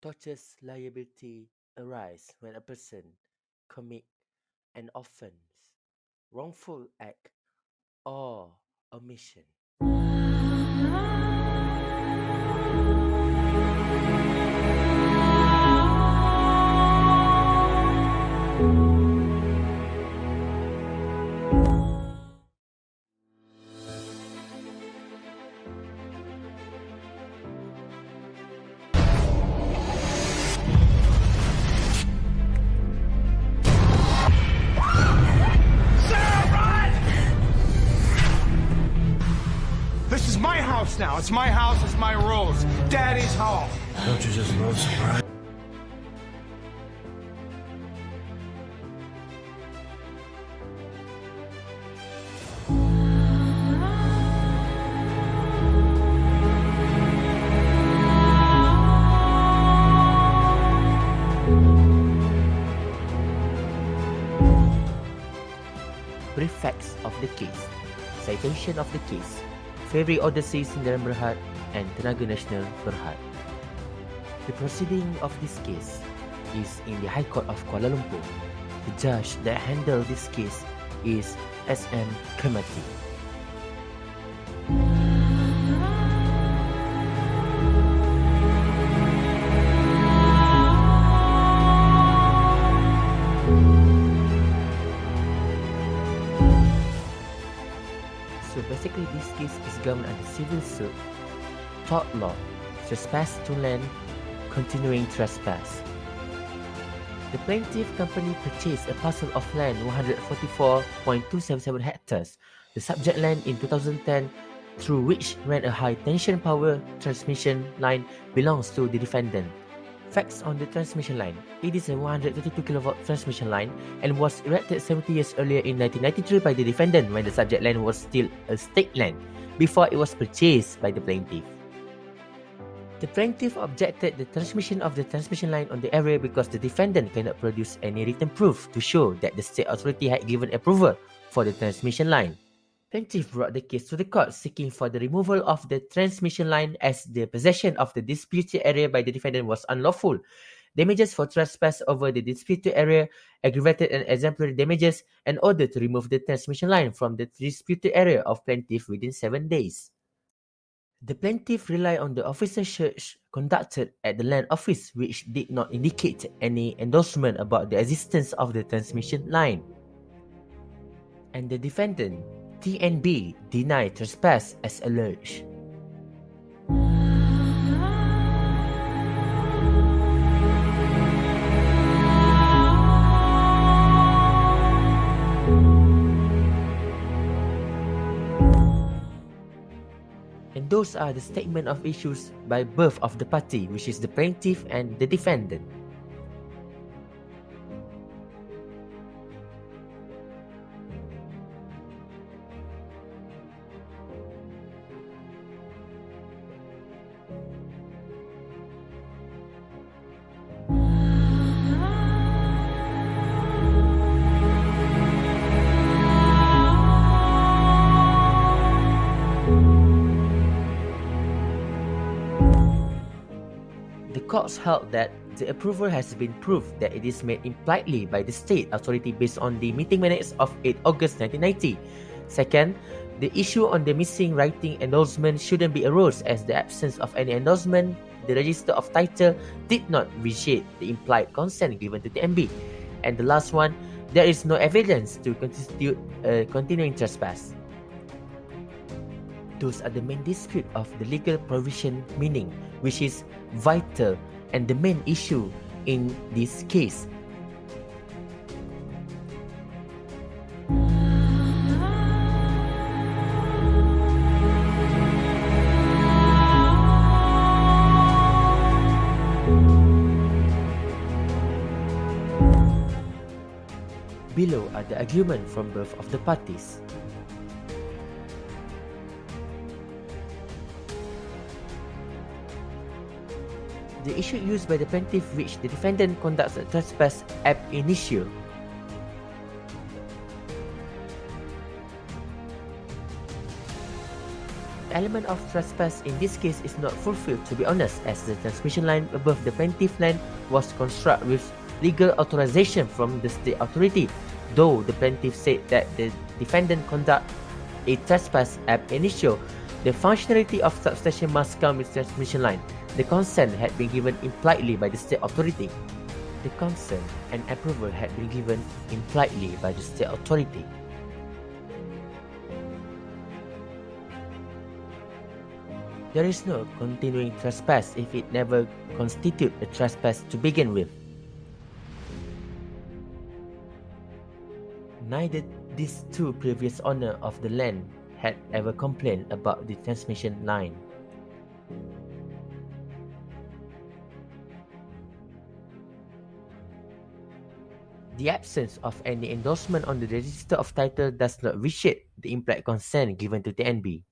Tortious liability arise when a person commit an offense, wrongful act, or omission. This is my house now. It's my house. It's my rules. Daddy's home. Don't you just love surprise? Brief facts of the case. Citation of the case. Fairise Odyssey Sindaran Berhad and Tenaga Nasional Berhad. The proceeding of this case is in the High Court of Kuala Lumpur. The judge that handled this case is S.M. Kemati. So basically this case is governed under civil suit, tort law, trespass to land, continuing trespass. The plaintiff company purchased a parcel of land 144.277 hectares, the subject land in 2010, through which ran a high tension power transmission line belongs to the defendant. Facts on the transmission line. It is a 132 kV transmission line and was erected 70 years earlier in 1993 by the defendant when the subject land was still a state land before it was purchased by the plaintiff. The plaintiff objected the transmission of the transmission line on the area because the defendant cannot produce any written proof to show that the state authority had given approval for the transmission line. Plaintiff brought the case to the court seeking for the removal of the transmission line as the possession of the disputed area by the defendant was unlawful. Damages for trespass over the disputed area, aggravated and exemplary damages, and order to remove the transmission line from the disputed area of plaintiff within 7 days. The plaintiff relied on the officer search conducted at the land office which did not indicate any endorsement about the existence of the transmission line. And the defendant, TNB, denied trespass as alleged. And those are the statement of issues by both of the party, which is the plaintiff and the defendant. The courts held that the approval has been proved that it is made impliedly by the state authority based on the meeting minutes of 8 August 1990. Second, the issue on the missing writing endorsement shouldn't be arose as the absence of any endorsement, the register of title did not vitiate the implied consent given to the MB. And the last one, there is no evidence to constitute a continuing trespass. Those are the main dispute of the legal provision meaning, which is vital and the main issue in this case. Below are the arguments from both of the parties. The issue used by the plaintiff which the defendant conducts a trespass ab initio. element of trespass in this case is not fulfilled, to be honest, as the transmission line above the plaintiff land was constructed with legal authorization from the state authority, though the plaintiff said that the defendant conduct a trespass ab initio. The functionality of substation must come with transmission line. The consent had been given impliedly by the state authority. The consent and approval had been given impliedly by the state authority. There is no continuing trespass if it never constituted a trespass to begin with. Neither these two previous owners of the land had ever complained about the transmission line. The absence of any endorsement on the register of title does not vitiate the implied consent given to TNB.